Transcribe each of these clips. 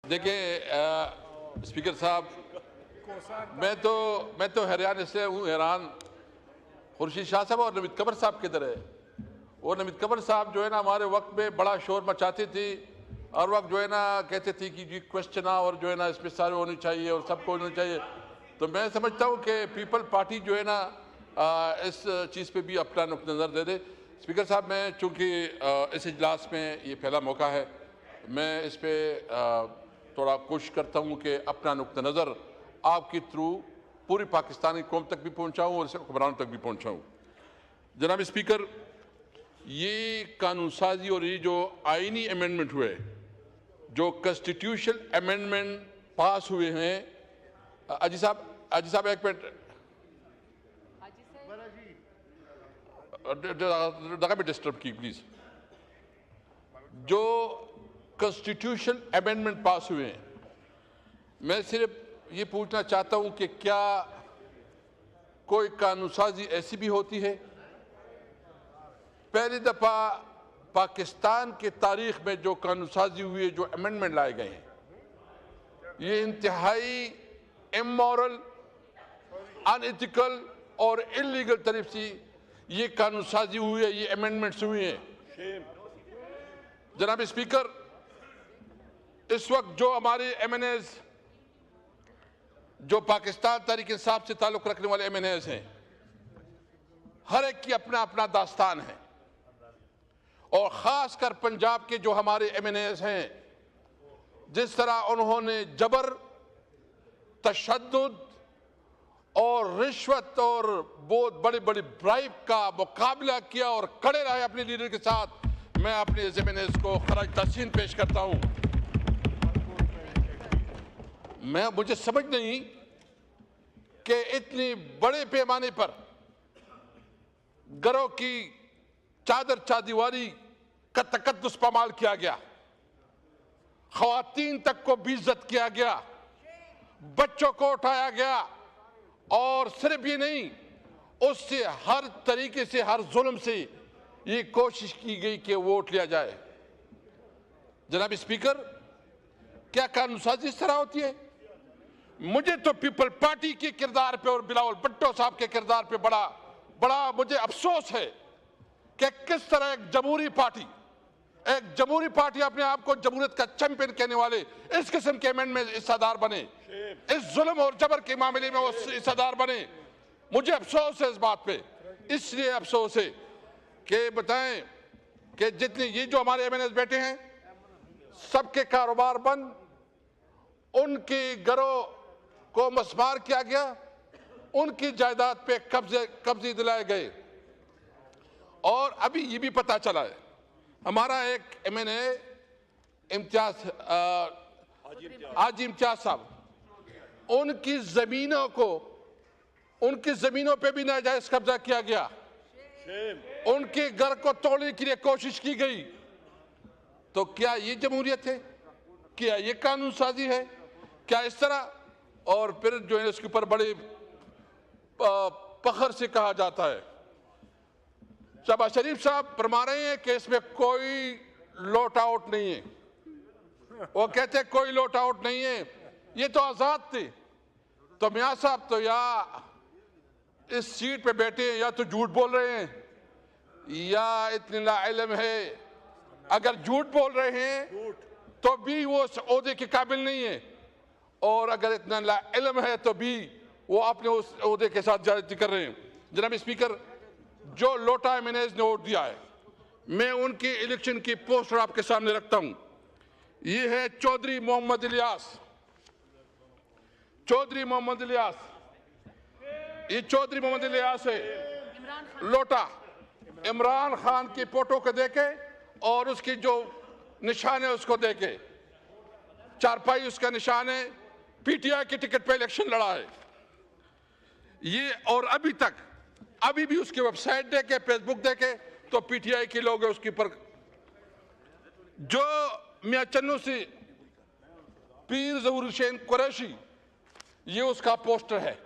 देखिए स्पीकर साहब, मैं तो हैरान इसलिए हूँ, हैरान खुर्शीद शाह साहब और नवीद कमर साहब किधर है। वो नवीद कमर साहब जो है ना हमारे वक्त में बड़ा शोर मचाती थी, और वक्त जो है ना कहते थे कि जी क्वेश्चन और जो है ना इसमें सारे होने चाहिए और सबको होना चाहिए। तो मैं समझता हूँ कि पीपल पार्टी जो है ना इस चीज़ पे भी अपना नुक्ता नज़र दे दे। स्पीकर साहब, मैं चूँकि इस इजलास में ये पहला मौका है, मैं इस पर थोड़ा कोशिश करता हूँ कि अपना नुक्ता नज़र आपके थ्रू पूरी पाकिस्तानी कौम तक भी पहुँचाऊँ और हुक्मरानों तक भी पहुँचाऊँ। जनाब स्पीकर, ये कानून साजी और ये जो आइनी अमेंडमेंट हुए, जो कॉन्स्टिट्यूशनल अमेंडमेंट पास हुए हैं, अजी साहब एक मिनट, डिस्टर्ब की प्लीज। जो कॉन्स्टिट्यूशनल अमेंडमेंट पास हुए हैं, मैं सिर्फ ये पूछना चाहता हूं कि क्या कोई कानून साजी ऐसी भी होती है? पहली दफा पाकिस्तान के तारीख में जो कानून साजी हुई है, जो अमेंडमेंट लाए गए हैं, ये इंतहाई इमोरल, अनएथिकल और इलीगल तरफ से ये कानून साजी हुई है, ये अमेंडमेंट्स हुई हैं। जनाब स्पीकर, इस वक्त जो हमारे एमएनएस, जो पाकिस्तान तहरीक इंसाफ से ताल्लुक रखने वाले एमएनएस हैं, हर एक की अपना अपना दास्तान है, और खासकर पंजाब के जो हमारे एमएनएस हैं, जिस तरह उन्होंने जबर, तशद्दुद और रिश्वत और बहुत बड़ी बड़ी ब्राइब का मुकाबला किया और खड़े रहे अपने लीडर के साथ, मैं अपने एमएनएस को खराज तहसीन पेश करता हूं। मुझे समझ नहीं कि इतनी बड़े पैमाने पर घरों की चादर चादीवारी का तकद्दुस पामाल किया गया, ख्वातीन तक को बेइज्जत किया गया, बच्चों को उठाया गया, और सिर्फ ये नहीं, उससे हर तरीके से, हर जुल्म से ये कोशिश की गई कि वोट लिया जाए। जनाब स्पीकर, क्या कानून साजी इस तरह होती है? मुझे तो पीपल पार्टी के किरदार पे और बिलावल भुट्टो साहब के किरदार पे बड़ा मुझे अफसोस है कि किस तरह एक जमहूरी पार्टी अपने आप को जमहूरियत का चैंपियन कहने वाले इस किस्म के अमेंडमेंट में हिस्सेदार बने, इस जुल्म और जबर के मामले में वो हिस्सेदार बने। मुझे अफसोस है इस बात पे। इसलिए अफसोस है कि बताएं कि जितने ये जो हमारे एमएनएस बैठे हैं, सबके कारोबार बंद, उनके घरों को मस्मार किया गया, उनकी जायदाद पे कब्जे दिलाए गए। और अभी ये भी पता चला है, हमारा एक एमएनए हाजी इम्तियाज साहब, उनकी जमीनों पे भी नाजायज कब्जा किया गया, उनके घर को तोड़ने के लिए कोशिश की गई। तो क्या ये जमहूरियत है? क्या ये कानून साजी है? क्या इस तरह? और फिर जो है इसके ऊपर बड़े फख्र से कहा जाता है, शहबाज शरीफ साहब फरमा रहे हैं कि इसमें कोई लॉट आउट नहीं है। वो कहते हैं कोई लॉट आउट नहीं है, ये तो आजाद थे। तो मियां साहब तो या इस सीट पे बैठे हैं, या तो झूठ बोल रहे हैं, या इतने नाइल्म है। अगर झूठ बोल रहे हैं तो भी वो उस ओहदे के काबिल नहीं है, और अगर इतना नाइल्म है तो भी वो अपने उस ओहदे के साथ ज्यादती कर रहे हैं। जनाब स्पीकर, जो लोटा एमएनएस ने वोट दिया है, मैं उनकी इलेक्शन की पोस्टर आपके सामने रखता हूं। ये है चौधरी मोहम्मद इलियास। ये चौधरी मोहम्मद इलियास है, लोटा इमरान खान की फोटो को देके और उसकी जो निशान है उसको देके, चारपाई उसका निशान है, पीटीआई की टिकट पे इलेक्शन लड़ा है ये। और अभी भी उसकी वेबसाइट देके, फेसबुक देके, तो पीटीआई के लोग हैं उसके ऊपर। जो मियां चन्नू सी पीर ज़हूर हुसैन कुरैशी, ये उसका पोस्टर है,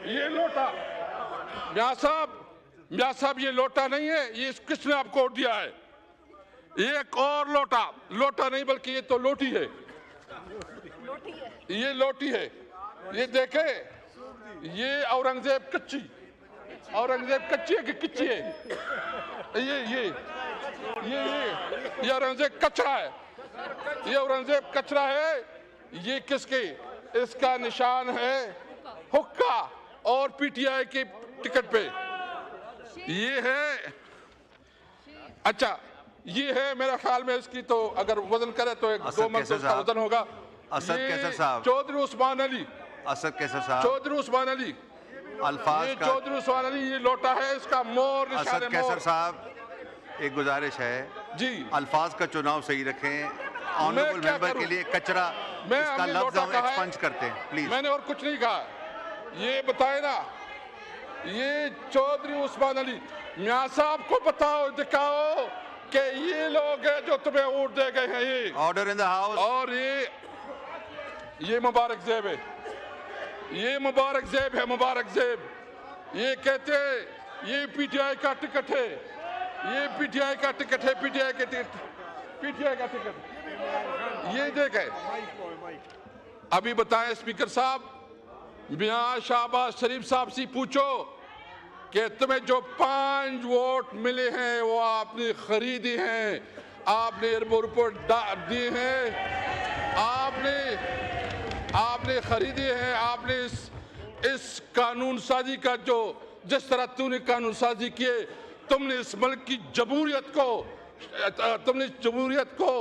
ये लोटा। मियां साहब, ये लोटा नहीं है, ये किसने आपको वोट दिया है? एक और लोटा, लोटा नहीं बल्कि ये तो लोटी है, ये लोटी है। ये देखे, ये औरंगजेब कच्ची, औरंगजेब कच्ची है कि किच्ची है? ये औरंगजेब कचरा है, ये औरंगजेब कचरा है। ये किसके? इसका निशान है हुक्का और पीटीआई की टिकट पे। ये है, अच्छा ये है मेरा ख्याल में इसकी तो अगर वजन करे तो 1-2 मन का वजन होगा। असद कैसर साहब, चौधरी उस्मान अली, असद कैसर साहब, चौधरी उस्मान अली, अल्फाज ये का, चौधरी उस्मान अली, ये लोटा है, इसका मोर निशान असद है, कैसर मोर। साहब एक गुजारिश है जी, अल्फाज का चुनाव सही रखें। ऑनरेबल क्या मेंबर करूं? के लिए कचरा, मैं इसका हमने लफ्ज लोटा हम कहा है, एक्सपंज करते हैं प्लीज। मैंने और कुछ नहीं कहा। ये बताए ना, ये चौधरी उस्मान अली, मियां साहब को बताओ, दिखाओ कि ये लोग हैं जो तुम्हें वोट दे गए हैं। ये ऑर्डर इन द हाउस। और ये मुबारक जेब है, ये मुबारक जेब है, मुबारक जेब। ये कहते ये पीटीआई का टिकट है, ये पीटीआई का टिकट है, पीटीआई का टिकट, पीटीआई का टिकट। ये देखे, अभी बताएं स्पीकर साहब, मियां शहबाज शरीफ साहब से पूछो कि तुम्हें जो 5 वोट मिले हैं वो आपने खरीदी हैं, आपने एयरपोर्ट पर दिए हैं, आपने खरीदी हैं, आपने इस कानून साजी का जो जिस तरह तूने कानून साजी किए, तुमने इस मुल्क की जमहूरियत को, तुमने जमहूरियत को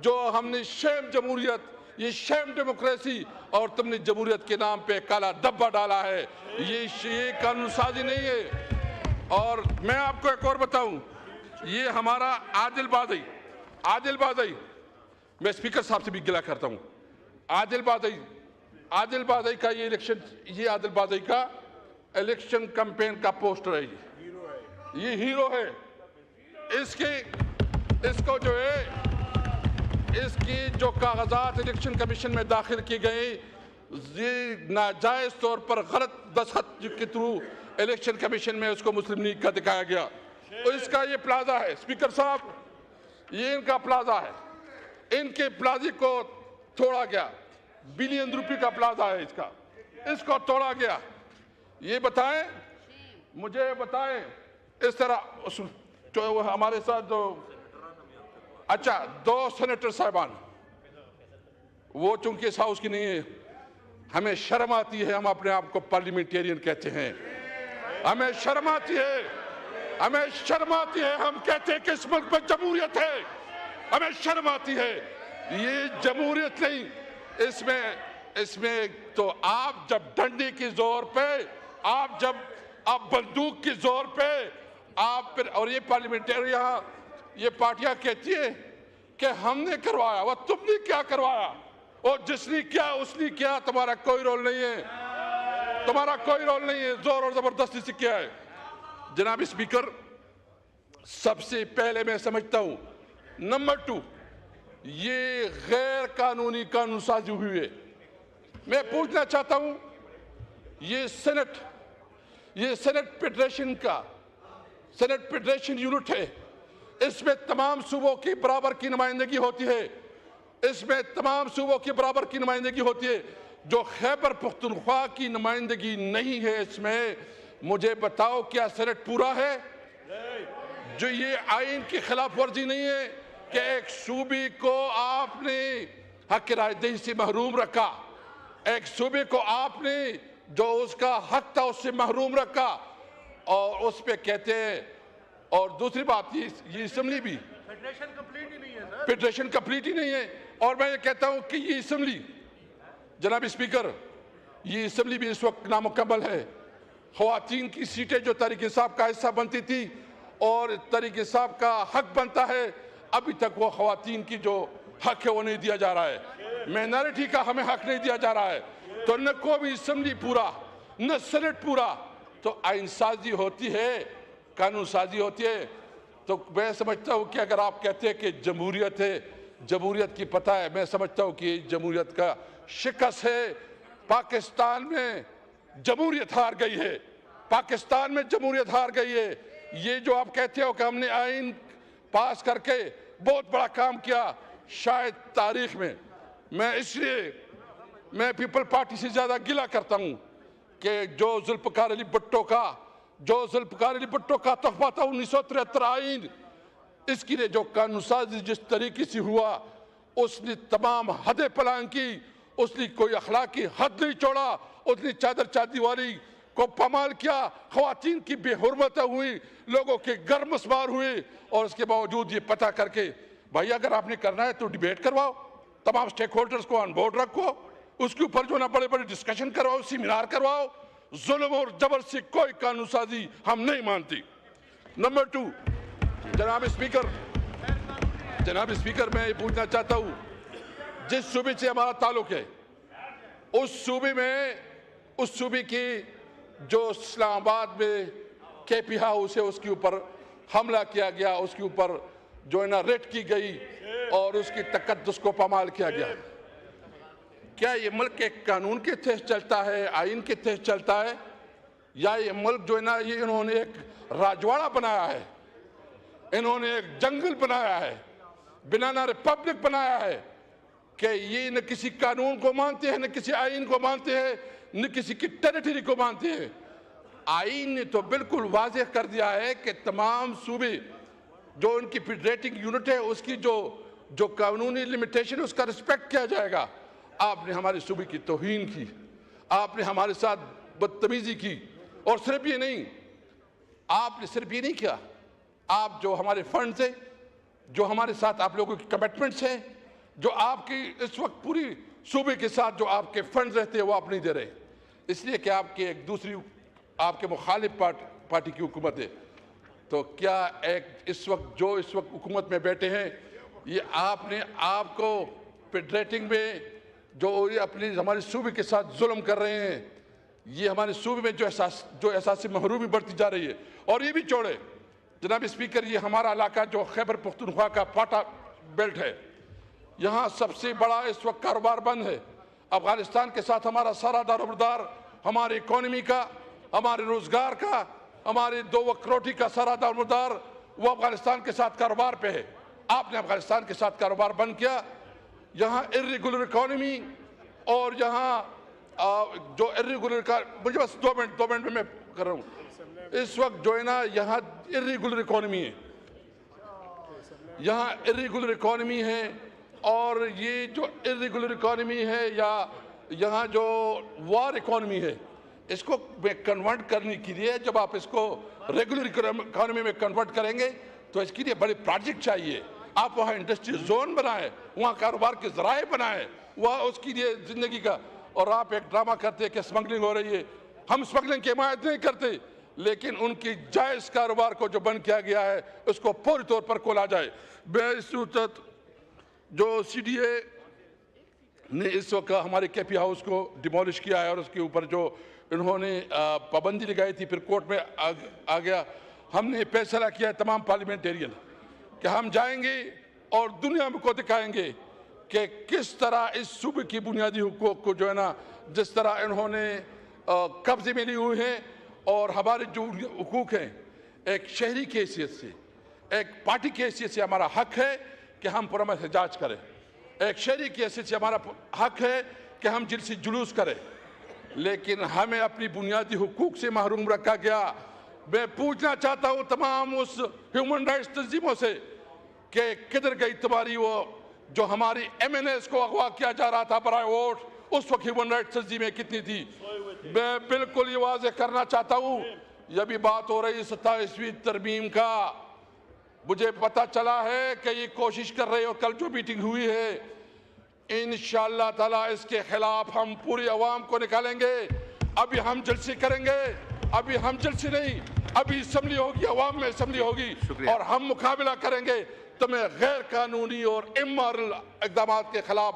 जो हमने शेम जमहूरियत, ये शेम डेमोक्रेसी, और तुमने जमहूरियत के नाम पे काला डब्बा डाला है। ये कानून साजी नहीं है। और मैं आपको एक और बताऊं, ये हमारा आदिल बाज़ई, मैं स्पीकर साहब से भी गिला करता हूं, आदिल बाज़ई का ये इलेक्शन, ये आदिल बाज़ई का इलेक्शन कैंपेन का पोस्टर है, ये हीरो है। इसको जो है, इसकी जो कागजात इलेक्शन कमीशन में दाखिल की गई, ये नाजायज तौर पर गलत दस्तखत के थ्रू इलेक्शन कमीशन में उसको मुस्लिम लीग का दिखाया गया। तो इसका ये प्लाजा है स्पीकर साहब, ये इनका प्लाजा है, इनके प्लाजे को तोड़ा गया, बिलियन रुपए का प्लाजा है इसका, इसको तोड़ा गया। ये बताएं, मुझे बताएं, इस तरह जो हमारे साथ जो, अच्छा 2 सेनेटर साहबान, वो चूंकि इस हाउस की नहीं है, हमें शर्म आती है, हम अपने आप को पार्लियामेंटेरियन कहते हैं, हमें शर्म आती है, हमें शर्म आती है, हम कहते हैं कि इस मुल्क में जमहूरियत है, हमें शर्म आती है। ये जमहूरियत नहीं, इसमें तो आप जब डंडे के जोर पे, आप बंदूक के जोर पे, आप फिर, और ये पार्लियामेंटेरियन, ये पार्टियां कहती है कि हमने करवाया, वह तुमने क्या करवाया, और जिसने किया उसने किया, तुम्हारा कोई रोल नहीं है, तुम्हारा कोई रोल नहीं है, जोर और जबरदस्ती से किया है। जनाब स्पीकर, सबसे पहले मैं समझता हूं, नंबर 2, ये गैर कानूनी कानून साजी हुई है। मैं पूछना चाहता हूं, ये सेनेट फेडरेशन यूनिट है, इसमें तमाम सूबों की बराबर की नुमाइंदगी होती है, इसमें तमाम सूबों की बराबर की नुमाइंदगी होती है। जो खैबर पख्तूनख्वा की नुमाइंदगी नहीं है इसमें, मुझे बताओ क्या सेनेट पूरा है? जो ये आइन की खिलाफ वर्जी नहीं है कि एक सूबे को आपने हक रायदही से महरूम रखा, एक सूबे को आपने जो उसका हक था उससे महरूम रखा, और उस पे कहते हैं। और दूसरी बात, ये असेंबली भी फेडरेशन कंप्लीट ही नहीं है सर, फेडरेशन कंप्लीट ही नहीं है। और मैं ये कहता हूं कि ये असेंबली, जनाब स्पीकर, ये असेंबली भी इस वक्त नामुकम्मल है। ख्वातीन की सीटें जो तहरीक इंसाफ का हिस्सा बनती थी और तहरीक इंसाफ का हक बनता है, अभी तक वो ख्वातीन की जो हक है वो नहीं दिया जा रहा है, माइनॉरिटी का हमें हक नहीं दिया जा रहा है। तो न कोई असेंबली पूरा, न सेनेट पूरा, तो आइन साजी होती है, कानून साजी होती है। तो मैं समझता हूँ कि अगर आप कहते हैं कि जमहूरियत है, जमहूरियत की पता है, मैं समझता हूँ कि जमहूरियत का शिकस्त है। पाकिस्तान में जमहूरियत हार गई है, पाकिस्तान में जमहूरियत हार गई है। ये जो आप कहते हो कि हमने आइन पास करके बहुत बड़ा काम किया शायद तारीख में। मैं पीपल पार्टी से ज़्यादा गिला करता हूँ कि जो जुल्फ़िकार अली भुट्टो का तोहफा था 1973 आइन, इसकी ने जो कानून साजी जिस तरीके से हुआ, उसने तमाम हदें पलांग की, उसने कोई अखलाकी हद नहीं छोड़ा, उसने चादर चादीवारी को पामाल किया, ख़वातीन की बेहुरमत हुई, लोगों के घर मसमार हुए, और इसके बावजूद ये पता करके भाई अगर आपने करना है तो डिबेट करवाओ, तमाम स्टेक होल्डर्स को ऑन बोर्ड रखो, उसके ऊपर जो ना बड़े बड़े डिस्कशन करवाओ, सेमिनार करवाओ। जुल्म और जबर से कोई कानून साजी हम नहीं मानती। नंबर 2, जनाब स्पीकर, मैं ये पूछना चाहता हूँ, जिस सूबे से हमारा ताल्लुक है उस सूबे की जो इस्लामाबाद में केपी हाउस है उसके ऊपर हमला किया गया, उसके ऊपर जो है ना रेड की गई और उसकी तकद्दुस को पामाल किया गया। क्या ये मुल्क एक कानून के तहत चलता है, आइन के तहत चलता है, या ये मुल्क जो है ना ये इन्होंने एक राजवाड़ा बनाया है, इन्होंने एक जंगल बनाया है, बनाना रिपब्लिक बनाया है कि ये न किसी कानून को मानते हैं, न किसी आइन को मानते हैं, न किसी की टेरिटरी को मानते हैं। आइन ने तो बिल्कुल वाज़ेह कर दिया है कि तमाम सूबे जो उनकी फेडरेटिंग यूनिट है उसकी जो कानूनी लिमिटेशन उसका रिस्पेक्ट किया जाएगा। आपने हमारे सूबे की तौहीन की, आपने हमारे साथ बदतमीजी की, और सिर्फ ये नहीं, आपने सिर्फ ये नहीं किया, आप जो हमारे फंड्स हैं, जो हमारे साथ आप लोगों की कमिटमेंट्स हैं, जो आपकी इस वक्त पूरी सूबे के साथ जो आपके फंड्स रहते हैं वो आप नहीं दे रहे, इसलिए कि आपकी एक दूसरी आपके मुखालिफ पार्टी की हुकूमत है। तो क्या इस वक्त हुकूमत में बैठे हैं, ये आपको फेडरेटिंग में जो हमारे सूबे के साथ जुल्म कर रहे हैं, ये हमारे सूबे में जो एहसास महरूमी बढ़ती जा रही है। और ये भी छोड़े जनाब स्पीकर, ये हमारा इलाका जो खैबर पख्तूनख्वा का पाटा बेल्ट है, यहाँ सबसे बड़ा इस वक्त कारोबार बंद है। अफगानिस्तान के साथ हमारा सारा दारोमदार, हमारी इकोनॉमी का, हमारे रोजगार का, हमारे 2 वक्त रोटी का सारा दारोमदार वो अफगानिस्तान के साथ कारोबार पे है। आपने अफगानिस्तान के साथ कारोबार बंद किया। यहाँ इर्रेगुलर इकोनॉमी और यहाँ जो इर्रेगुलर का, मुझे बस 2 मिनट में मैं कर रहा हूँ। इस वक्त जो है ना यहाँ इर्रेगुलर इकोनॉमी है, यहाँ इर्रेगुलर इकोनॉमी है, और ये जो इर्रेगुलर इकोनॉमी है या यहाँ जो वार इकोनॉमी है, इसको कन्वर्ट करने के लिए जब आप इसको रेगुलर इकोनॉमी में कन्वर्ट करेंगे तो इसके लिए बड़े प्रोजेक्ट चाहिए। आप वहाँ इंडस्ट्रियल जोन बनाएं, वहाँ कारोबार के ज़राए बनाएं, वहाँ उसके लिए ज़िंदगी का। और आप एक ड्रामा करते हैं कि स्मगलिंग हो रही है। हम स्मगलिंग की हिमायत नहीं करते, लेकिन उनकी जायज़ कारोबार को जो बंद किया गया है उसको पूरी तौर पर खोला जाए। बेसूरत जो CDA ने इस वक्त हमारे केपी हाउस को डिमोलिश किया है और उसके ऊपर जो इन्होंने पाबंदी लगाई थी, फिर कोर्ट में आ गया। हमने फैसला किया तमाम पार्लियामेंटेरियन कि हम जाएंगे और दुनिया को दिखाएंगे कि किस तरह इस सूबे की बुनियादी हुकूक को जो है ना, जिस तरह इन्होंने कब्जे में ली हुई हैं, और हमारे जो हुकूक हैं, एक शहरी की हैसियत से, एक पार्टी की हैसियत से हमारा हक है कि हम पुरअमन एहतजाज करें। एक शहरी की हैसियत से हमारा हक है कि हम जिलसी जुलूस करें, लेकिन हमें अपनी बुनियादी हुकूक से महरूम रखा गया। मैं पूछना चाहता हूँ तमाम उस ह्यूमन राइट्स तंजीमों से कि किधर गई तुम्हारी वो जो हमारी MNAs को अगवा किया जा रहा था बराए वोट, उस वक्त ह्यूमन राइट्स तंजीमें कितनी थी। मैं बिल्कुल ये वाज़ेह करना चाहता हूँ, यह भी बात हो रही 27वीं तरमीम का, मुझे पता चला है कि ये कोशिश कर रहे हो। कल जो मीटिंग हुई है, इंशाअल्लाह ताला इसके खिलाफ हम पूरी अवाम को निकालेंगे। अभी हम जलसे करेंगे, अभी हम जलसे नहीं, अभी असम्बली होगी, अवाम में असम्बली होगी, और हम मुकाबला करेंगे तुम्हें गैर कानूनी और इमोरल इक़दामात के खिलाफ।